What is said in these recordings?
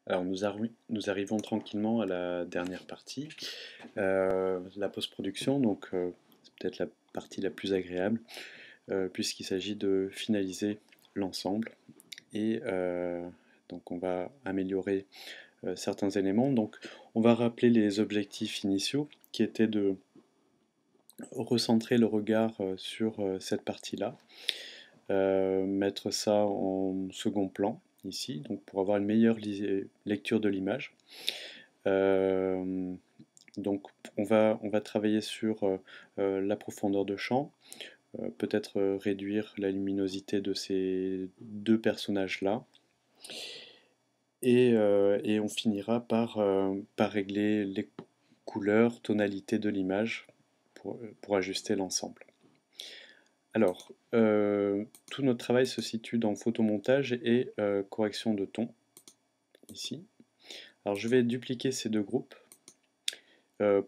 Alors nous arrivons tranquillement à la dernière partie, la post-production, donc c'est peut-être la partie la plus agréable, puisqu'il s'agit de finaliser l'ensemble et donc on va améliorer certains éléments. Donc on va rappeler les objectifs initiaux qui étaient de recentrer le regard sur cette partie-là, mettre ça en second plan ici, donc pour avoir une meilleure lecture de l'image. Donc on va travailler sur la profondeur de champ, peut-être réduire la luminosité de ces deux personnages-là, et on finira par régler les couleurs, tonalités de l'image pour ajuster l'ensemble. Alors, tout notre travail se situe dans photomontage et correction de ton, ici. Alors je vais dupliquer ces deux groupes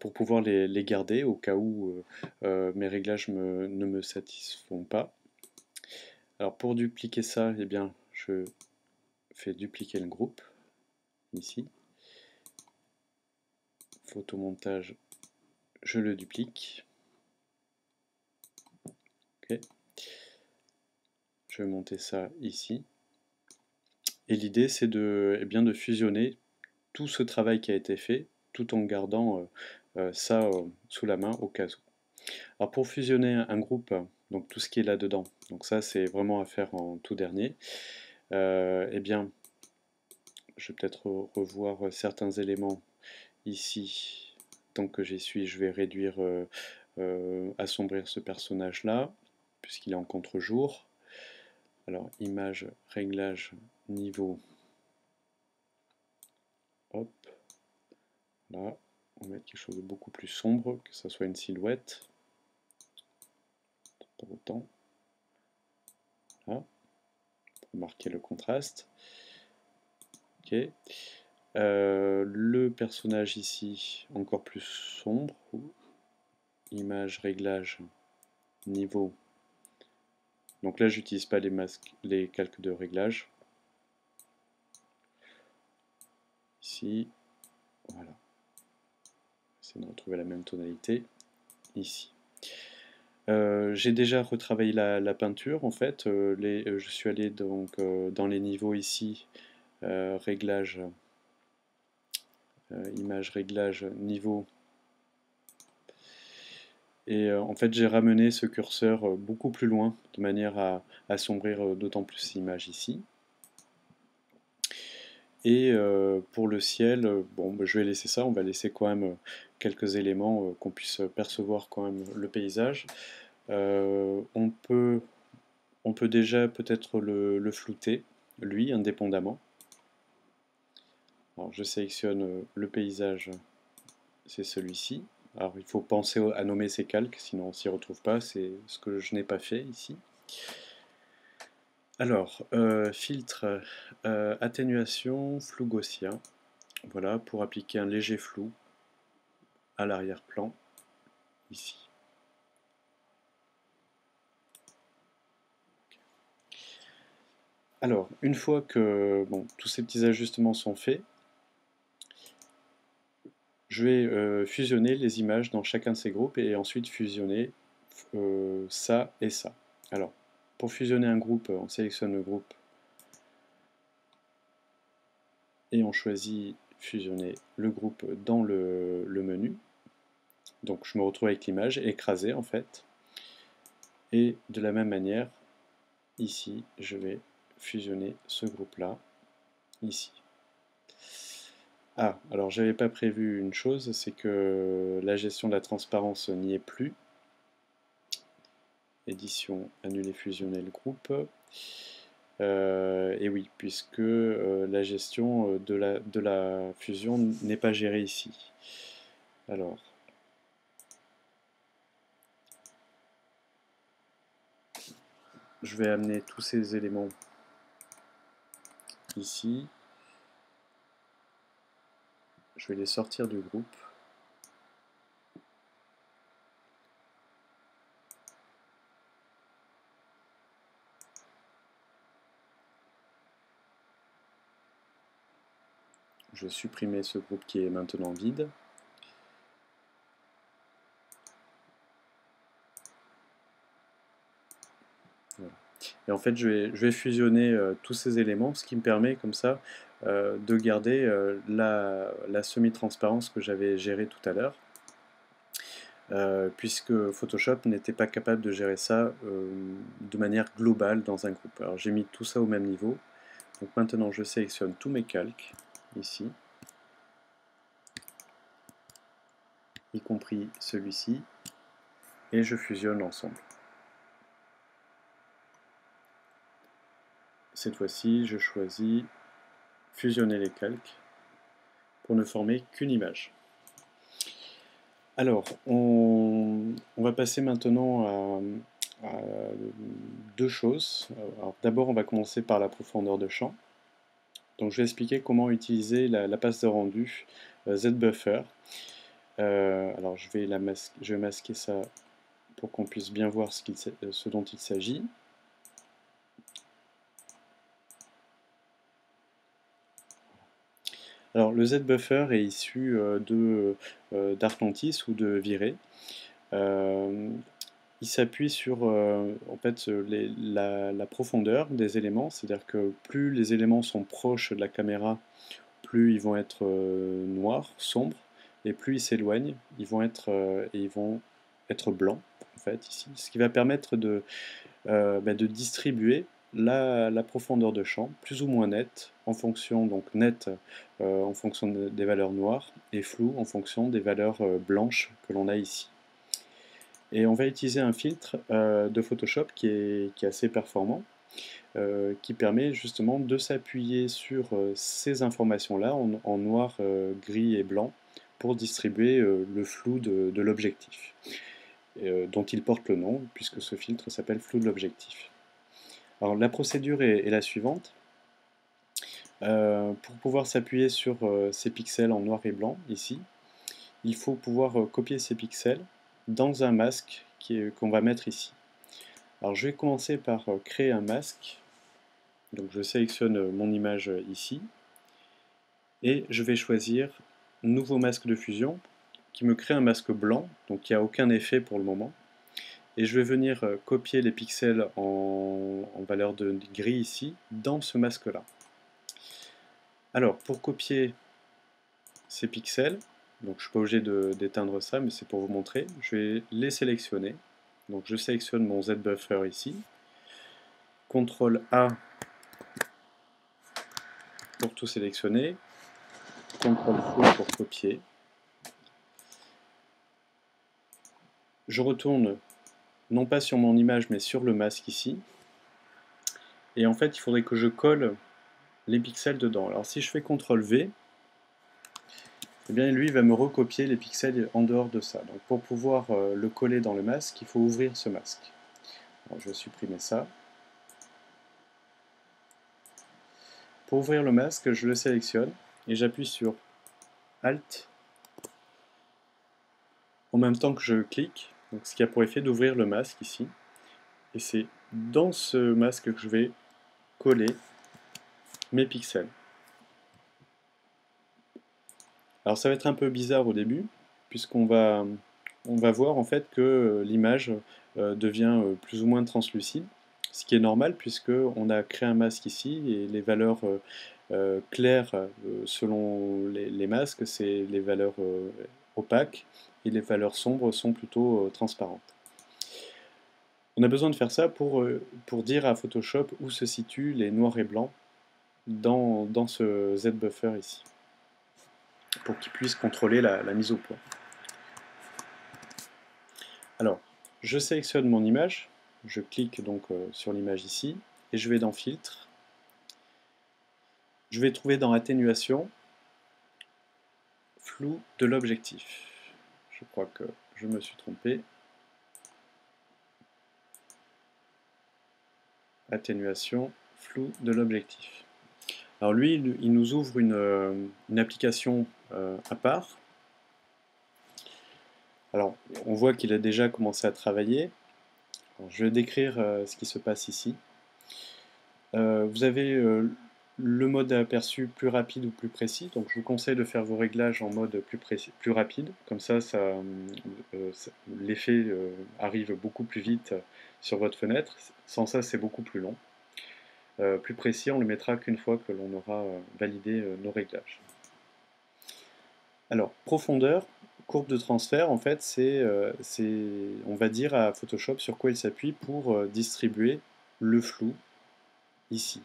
pour pouvoir les garder au cas où mes réglages ne me satisfont pas. Alors pour dupliquer ça, eh bien, je fais dupliquer le groupe, ici. Photomontage, je le duplique. Ok. Je vais monter ça ici. Et l'idée, c'est de, eh bien, de fusionner tout ce travail qui a été fait, tout en gardant ça sous la main au cas où. Alors pour fusionner un groupe, donc tout ce qui est là-dedans, donc ça c'est vraiment à faire en tout dernier, eh bien, je vais peut-être revoir certains éléments ici. Tant que j'y suis, je vais réduire, assombrir ce personnage-là, puisqu'il est en contre-jour. Alors, image, réglage, niveau. Hop. Là, on va mettre quelque chose de beaucoup plus sombre, que ça soit une silhouette. Pas autant. Là, pour marquer le contraste. Ok. Le personnage ici, encore plus sombre. Image, réglage, niveau. Donc là, j'utilise pas les calques de réglage. Ici, voilà. Essayer de retrouver la même tonalité ici. J'ai déjà retravaillé la peinture en fait. Je suis allé donc dans les niveaux ici, réglage, image, réglage, niveau. Et en fait j'ai ramené ce curseur beaucoup plus loin de manière à assombrir d'autant plus l'image ici. Et pour le ciel, bon, bah, je vais laisser ça, on va laisser quand même quelques éléments qu'on puisse percevoir quand même le paysage. On peut déjà peut-être le flouter, lui, indépendamment. Alors je sélectionne le paysage, c'est celui-ci. Alors il faut penser à nommer ces calques, sinon on s'y retrouve pas, c'est ce que je n'ai pas fait ici. Alors, filtre, atténuation, flou gaussien. Voilà, pour appliquer un léger flou à l'arrière-plan, ici. Alors, une fois que bon, tous ces petits ajustements sont faits, je vais fusionner les images dans chacun de ces groupes et ensuite fusionner ça et ça. Alors, pour fusionner un groupe, on sélectionne le groupe et on choisit fusionner le groupe dans le menu. Donc je me retrouve avec l'image écrasée en fait. Et de la même manière, ici, je vais fusionner ce groupe-là, ici. Ah, alors j'avais pas prévu une chose, c'est que la gestion de la transparence n'y est plus. Édition, annuler, fusionner le groupe. Et oui, puisque la gestion de la fusion n'est pas gérée ici. Alors, je vais amener tous ces éléments ici. Je vais les sortir du groupe. Je vais supprimer ce groupe qui est maintenant vide. Voilà. Et en fait, je vais fusionner tous ces éléments, ce qui me permet comme ça de garder la semi-transparence que j'avais gérée tout à l'heure, puisque Photoshop n'était pas capable de gérer ça de manière globale dans un groupe. Alors j'ai mis tout ça au même niveau. Donc maintenant, je sélectionne tous mes calques, ici, y compris celui-ci, et je fusionne ensemble. Cette fois-ci, je choisis fusionner les calques pour ne former qu'une image. Alors, on va passer maintenant à deux choses. Alors, d'abord, on va commencer par la profondeur de champ. Donc, je vais expliquer comment utiliser la passe de rendu ZBuffer. Alors, je vais masquer ça pour qu'on puisse bien voir ce dont il s'agit. Alors, le ZBuffer est issu d'Artlantis ou de Viré. Il s'appuie sur en fait, la profondeur des éléments, c'est-à-dire que plus les éléments sont proches de la caméra, plus ils vont être noirs, sombres, et plus ils s'éloignent, ils vont être blancs, en fait, ici. Ce qui va permettre de distribuer la profondeur de champ, plus ou moins nette, en fonction, donc nette en fonction des valeurs noires, et floue en fonction des valeurs blanches que l'on a ici. Et on va utiliser un filtre de Photoshop qui est assez performant, qui permet justement de s'appuyer sur ces informations-là en noir, gris et blanc pour distribuer le flou de l'objectif, dont il porte le nom, puisque ce filtre s'appelle flou de l'objectif. Alors la procédure est la suivante. Pour pouvoir s'appuyer sur ces pixels en noir et blanc, ici, il faut pouvoir copier ces pixels dans un masque qu'on va mettre ici. Alors je vais commencer par créer un masque. Donc je sélectionne mon image ici. Et je vais choisir Nouveau masque de fusion, qui me crée un masque blanc, donc il n'y a aucun effet pour le moment. Et je vais venir copier les pixels en valeur de gris ici, dans ce masque-là. Alors, pour copier ces pixels, donc je ne suis pas obligé d'éteindre ça, mais c'est pour vous montrer, je vais les sélectionner. Donc je sélectionne mon ZBuffer ici, CTRL A pour tout sélectionner, CTRL-C pour copier. Je retourne non pas sur mon image mais sur le masque ici. Et en fait il faudrait que je colle les pixels dedans. Alors si je fais CTRL-V, eh bien lui il va me recopier les pixels en dehors de ça. Donc pour pouvoir le coller dans le masque, il faut ouvrir ce masque. Alors, je vais supprimer ça. Pour ouvrir le masque, je le sélectionne et j'appuie sur Alt en même temps que je clique, donc ce qui a pour effet d'ouvrir le masque ici. Et c'est dans ce masque que je vais coller mes pixels. Alors ça va être un peu bizarre au début, puisqu'on va voir en fait que l'image devient plus ou moins translucide, ce qui est normal puisqu'on a créé un masque ici et les valeurs claires selon les masques, c'est les valeurs opaques et les valeurs sombres sont plutôt transparentes. On a besoin de faire ça pour dire à Photoshop où se situent les noirs et blancs dans ce ZBuffer ici, pour qu'il puisse contrôler la mise au point. Alors, je sélectionne mon image, je clique donc sur l'image ici, et je vais dans Filtre. Je vais trouver dans Atténuation, Flou de l'objectif. Je crois que je me suis trompé. Atténuation, Flou de l'objectif. Alors lui, il nous ouvre une application à part. Alors, on voit qu'il a déjà commencé à travailler. Alors, je vais décrire ce qui se passe ici. Vous avez le mode aperçu plus rapide ou plus précis. Donc je vous conseille de faire vos réglages en mode plus rapide. Comme ça, l'effet arrive beaucoup plus vite sur votre fenêtre. Sans ça, c'est beaucoup plus long. Plus précis, on le mettra qu'une fois que l'on aura validé nos réglages. Alors, profondeur, courbe de transfert, en fait, on va dire à Photoshop sur quoi il s'appuie pour distribuer le flou ici.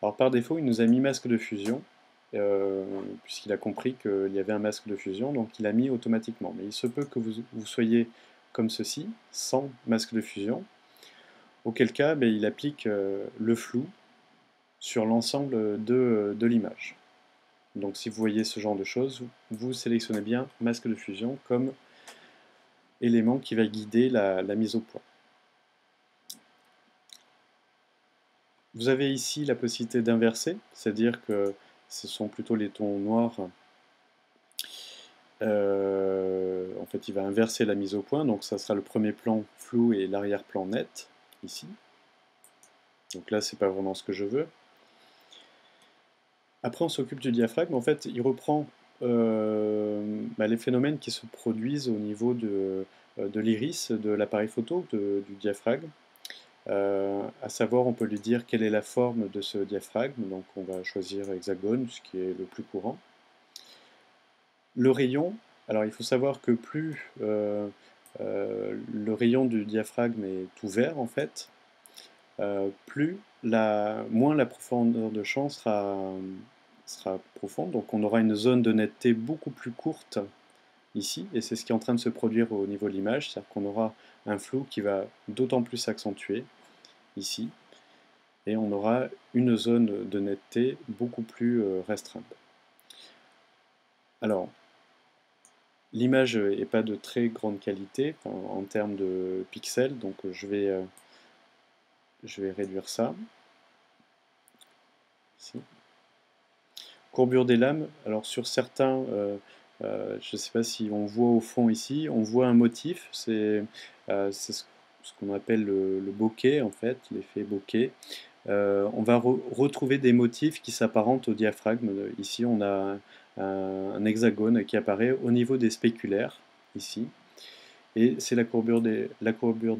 Alors par défaut, il nous a mis masque de fusion, puisqu'il a compris qu'il y avait un masque de fusion, donc il a mis automatiquement. Mais il se peut que vous soyez comme ceci, sans masque de fusion, auquel cas ben, il applique le flou sur l'ensemble de l'image. Donc si vous voyez ce genre de choses, vous sélectionnez bien masque de fusion comme élément qui va guider la mise au point. Vous avez ici la possibilité d'inverser, c'est-à-dire que ce sont plutôt les tons noirs. En fait, il va inverser la mise au point, donc ça sera le premier plan flou et l'arrière-plan net, ici. Donc là, c'est pas vraiment ce que je veux. Après, on s'occupe du diaphragme. En fait, il reprend les phénomènes qui se produisent au niveau de l'iris de l'appareil photo, du diaphragme. À savoir, on peut lui dire quelle est la forme de ce diaphragme. Donc on va choisir hexagone, ce qui est le plus courant. Le rayon, alors il faut savoir que plus le rayon du diaphragme est ouvert, en fait, moins la profondeur de champ sera profonde. Donc on aura une zone de netteté beaucoup plus courte ici, et c'est ce qui est en train de se produire au niveau de l'image, c'est-à-dire qu'on aura un flou qui va d'autant plus s'accentuer ici, et on aura une zone de netteté beaucoup plus restreinte. Alors, l'image n'est pas de très grande qualité en termes de pixels, donc je vais réduire ça. Ici. Courbure des lames, alors sur certains, je ne sais pas si on voit au fond ici, on voit un motif, c'est ce qu'on appelle le bokeh en fait, l'effet bokeh. On va retrouver des motifs qui s'apparentent au diaphragme. Ici, on a un hexagone qui apparaît au niveau des spéculaires, ici. Et c'est la courbure des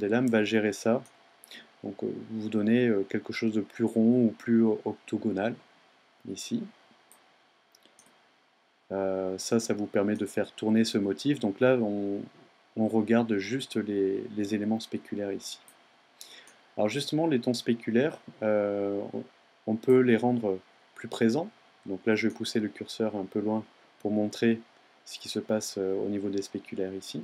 lames va gérer ça. Donc, vous donnez quelque chose de plus rond ou plus octogonal, ici. Ça vous permet de faire tourner ce motif. Donc là, on regarde juste les éléments spéculaires ici. Alors justement, les tons spéculaires, on peut les rendre plus présents. Donc là, je vais pousser le curseur un peu loin pour montrer ce qui se passe au niveau des spéculaires ici.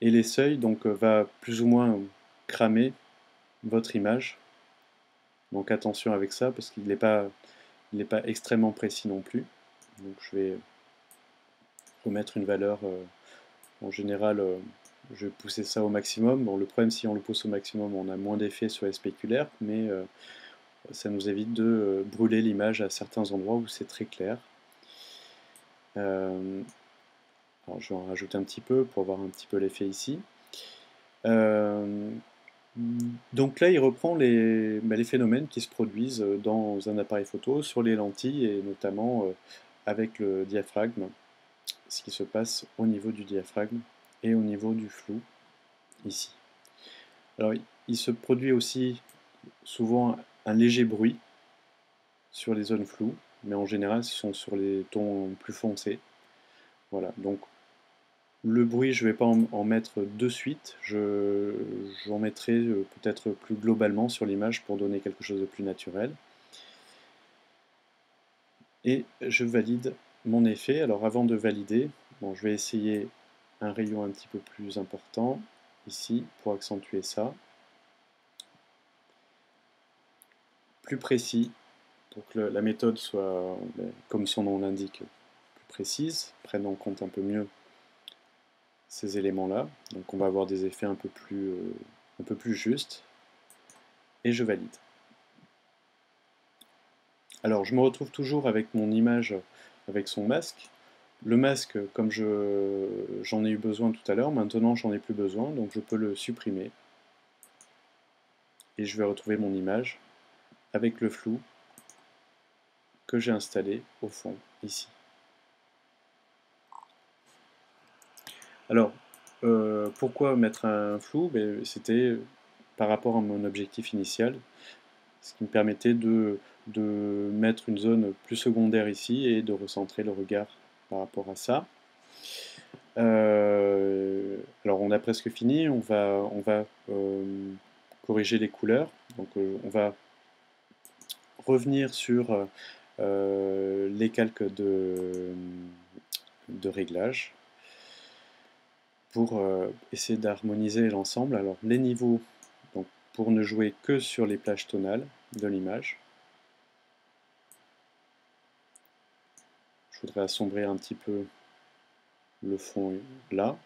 Et les seuils donc, va plus ou moins cramer votre image. Donc attention avec ça, parce qu'il n'est pas extrêmement précis non plus. Donc je vais remettre une valeur, en général, je vais pousser ça au maximum. Bon, le problème, si on le pousse au maximum, on a moins d'effet sur les spéculaires, mais ça nous évite de brûler l'image à certains endroits où c'est très clair. Alors je vais en rajouter un petit peu pour voir un petit peu l'effet ici. Donc là, il reprend les phénomènes qui se produisent dans un appareil photo sur les lentilles et notamment avec le diaphragme, ce qui se passe au niveau du diaphragme et au niveau du flou ici. Alors il se produit aussi souvent un léger bruit sur les zones floues, mais en général ce sont sur les tons plus foncés. Voilà, donc le bruit je ne vais pas en mettre de suite, j'en mettrai peut-être plus globalement sur l'image pour donner quelque chose de plus naturel. Et je valide mon effet. Alors avant de valider, bon, je vais essayer un rayon un petit peu plus important ici pour accentuer ça. Plus précis pour que la méthode soit, comme son nom l'indique, plus précise, prenne en compte un peu mieux ces éléments-là. Donc on va avoir des effets un peu plus justes. Et je valide. Alors je me retrouve toujours avec mon image avec son masque. Le masque, comme j'en ai eu besoin tout à l'heure, maintenant j'en ai plus besoin, donc je peux le supprimer. Et je vais retrouver mon image avec le flou que j'ai installé au fond, ici. Alors, pourquoi mettre un flou? C'était par rapport à mon objectif initial, ce qui me permettait de mettre une zone plus secondaire ici et de recentrer le regard par rapport à ça. Alors on a presque fini, on va corriger les couleurs. Donc on va revenir sur les calques de réglage pour essayer d'harmoniser l'ensemble. Alors les niveaux, donc, pour ne jouer que sur les plages tonales de l'image. Je voudrais assombrir un petit peu le fond là.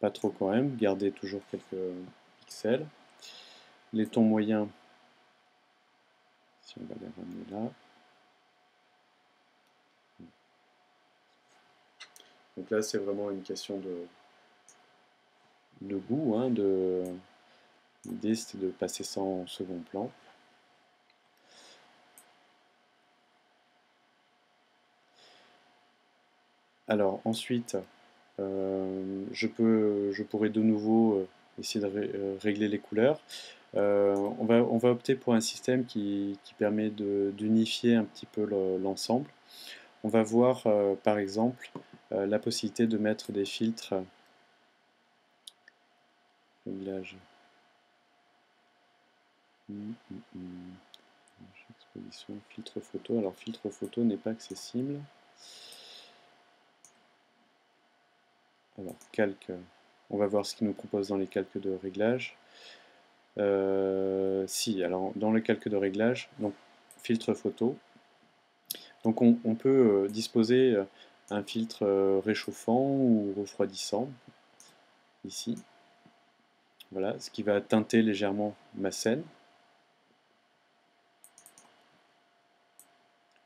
Pas trop quand même, garder toujours quelques pixels. Les tons moyens, si on va les ramener là. Donc là, c'est vraiment une question de goût. Hein, l'idée, c'était de passer ça en second plan. Alors ensuite, je pourrais de nouveau essayer de régler les couleurs. On va opter pour un système qui permet d'unifier un petit peu l'ensemble. On va voir par exemple la possibilité de mettre des filtres réglage. Exposition, filtre photo. Alors filtre photo n'est pas accessible. Alors calque, on va voir ce qu'il nous propose dans les calques de réglage. Si, alors dans le calque de réglage, donc filtre photo. Donc on peut disposer un filtre réchauffant ou refroidissant, ici. Voilà, ce qui va teinter légèrement ma scène.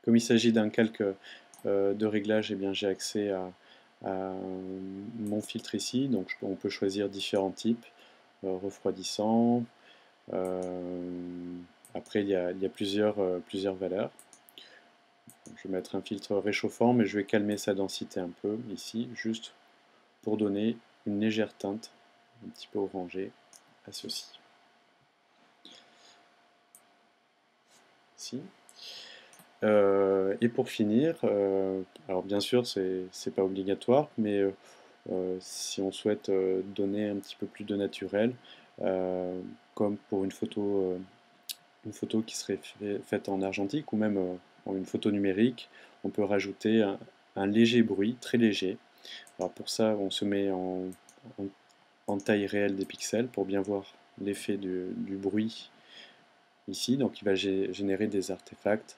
Comme il s'agit d'un calque de réglage, eh bien j'ai accès à mon filtre ici, donc on peut choisir différents types, refroidissant. Après, il y a plusieurs valeurs. Je vais mettre un filtre réchauffant, mais je vais calmer sa densité un peu ici, juste pour donner une légère teinte, un petit peu orangée, à ceci. Ici. Et pour finir, alors bien sûr, c'est pas obligatoire, mais si on souhaite donner un petit peu plus de naturel, comme pour une photo qui serait faite en argentique ou même en une photo numérique, on peut rajouter un léger bruit, très léger. Alors pour ça, on se met en taille réelle des pixels pour bien voir l'effet du bruit ici. Donc il va générer des artefacts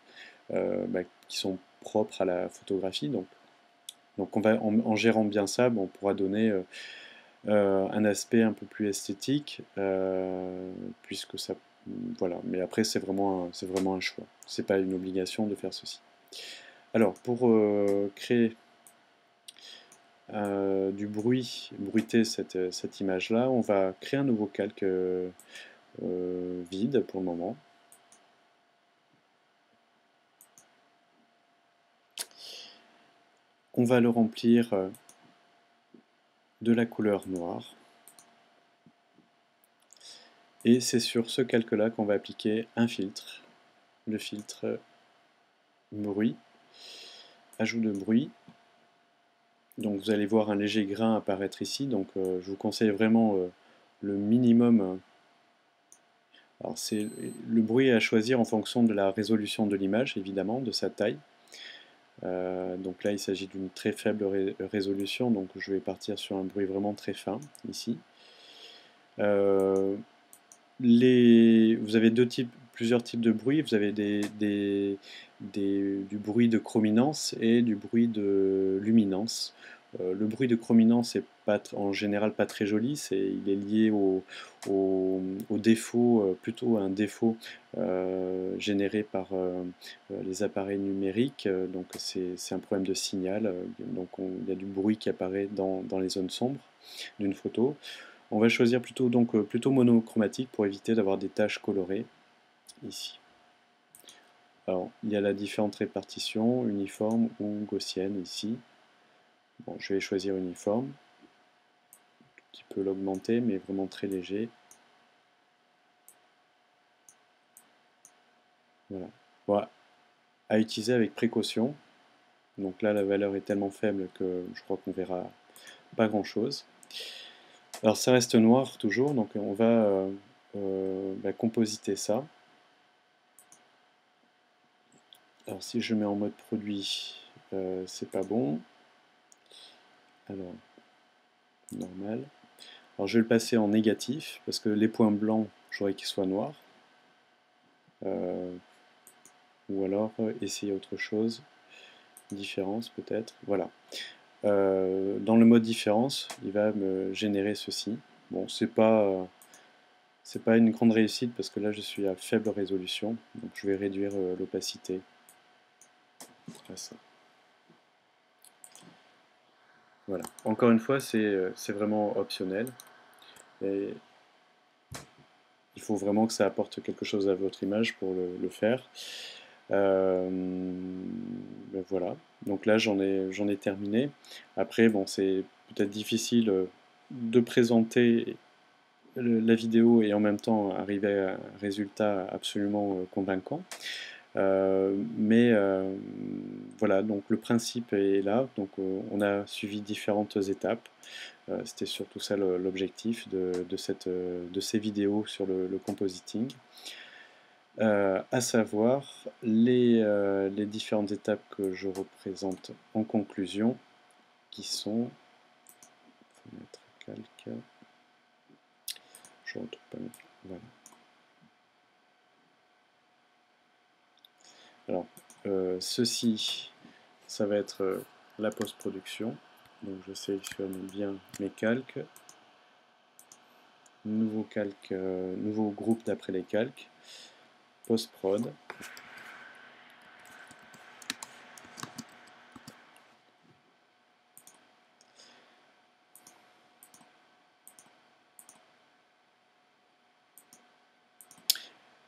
qui sont propres à la photographie. Donc on va, en gérant bien ça, on pourra donner un aspect un peu plus esthétique, puisque ça, voilà. Mais après c'est vraiment un choix. C'est pas une obligation de faire ceci. Alors pour créer du bruit, bruiter cette image-là, on va créer un nouveau calque vide pour le moment. On va le remplir de la couleur noire. Et c'est sur ce calque-là qu'on va appliquer un filtre, le filtre bruit, ajout de bruit. Donc vous allez voir un léger grain apparaître ici, donc je vous conseille vraiment le minimum. Alors c'est le bruit à choisir en fonction de la résolution de l'image, évidemment, de sa taille. Donc là il s'agit d'une très faible résolution, donc je vais partir sur un bruit vraiment très fin, ici. Vous avez plusieurs types de bruit. Vous avez du bruit de chrominance et du bruit de luminance. Le bruit de chrominance est en général pas très joli, il est lié au défaut, plutôt à un défaut généré par les appareils numériques. Donc c'est un problème de signal. Donc il y a du bruit qui apparaît dans les zones sombres d'une photo. On va choisir plutôt, donc, plutôt monochromatique pour éviter d'avoir des taches colorées ici. Alors, il y a la différente répartition, uniforme ou gaussienne ici. Bon, je vais choisir uniforme. Un petit peu l'augmenter, mais vraiment très léger. Voilà. Voilà. À utiliser avec précaution. Donc là, la valeur est tellement faible que je crois qu'on verra pas grand-chose. Alors ça reste noir toujours, donc on va compositer ça. Alors si je mets en mode produit, c'est pas bon. Alors, normal. Alors je vais le passer en négatif, parce que les points blancs, j'aurais qu'ils soient noirs. Ou alors essayer autre chose. Différence peut-être. Voilà. Dans le mode différence, il va me générer ceci. Bon, c'est pas une grande réussite parce que là je suis à faible résolution, donc je vais réduire l'opacité à ça. Voilà. Encore une fois, c'est vraiment optionnel. Et il faut vraiment que ça apporte quelque chose à votre image pour le faire. Ben voilà. Donc là, j'en ai terminé. Après, bon, c'est peut-être difficile de présenter la vidéo et en même temps arriver à un résultat absolument convaincant. Mais voilà, donc le principe est là. Donc on a suivi différentes étapes. C'était surtout ça l'objectif de ces vidéos sur le compositing. À savoir les différentes étapes que je représente en conclusion, qui sont, faut mettre calque, je ne retrouve pas, voilà. Alors, ceci, ça va être la post-production. Donc je sélectionne bien mes calques, nouveau calque, nouveau groupe d'après les calques, post-prod.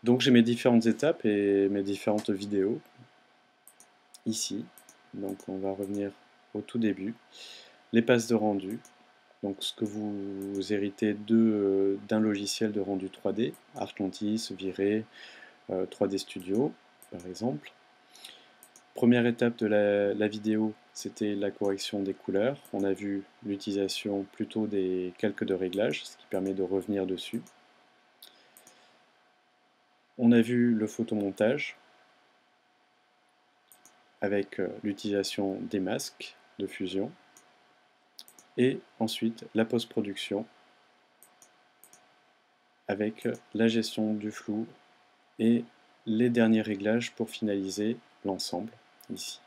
Donc j'ai mes différentes étapes et mes différentes vidéos ici. Donc on va revenir au tout début. Les passes de rendu, donc ce que vous héritez d'un logiciel de rendu 3D, Artlantis, Viré, 3D Studio par exemple. Première étape de la vidéo, c'était la correction des couleurs. On a vu l'utilisation plutôt des calques de réglage, ce qui permet de revenir dessus. On a vu le photomontage avec l'utilisation des masques de fusion. Et ensuite la post-production avec la gestion du flou et les derniers réglages pour finaliser l'ensemble ici.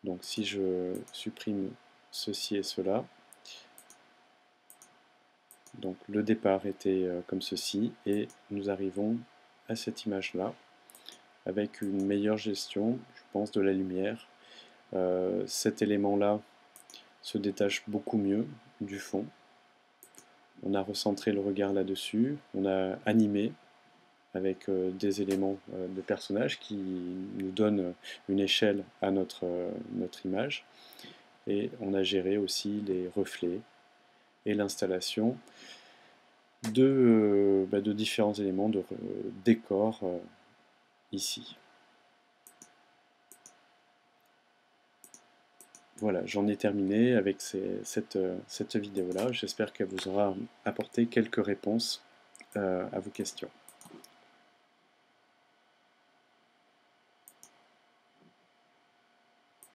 Donc si je supprime ceci et cela, donc le départ était comme ceci et nous arrivons à cette image là avec une meilleure gestion, je pense, de la lumière. Cet élément là se détache beaucoup mieux du fond. On a recentré le regard là-dessus, on a animé avec des éléments de personnages qui nous donnent une échelle à notre image. Et on a géré aussi les reflets et l'installation de différents éléments de décor ici. Voilà, j'en ai terminé avec cette vidéo-là. J'espère qu'elle vous aura apporté quelques réponses à vos questions.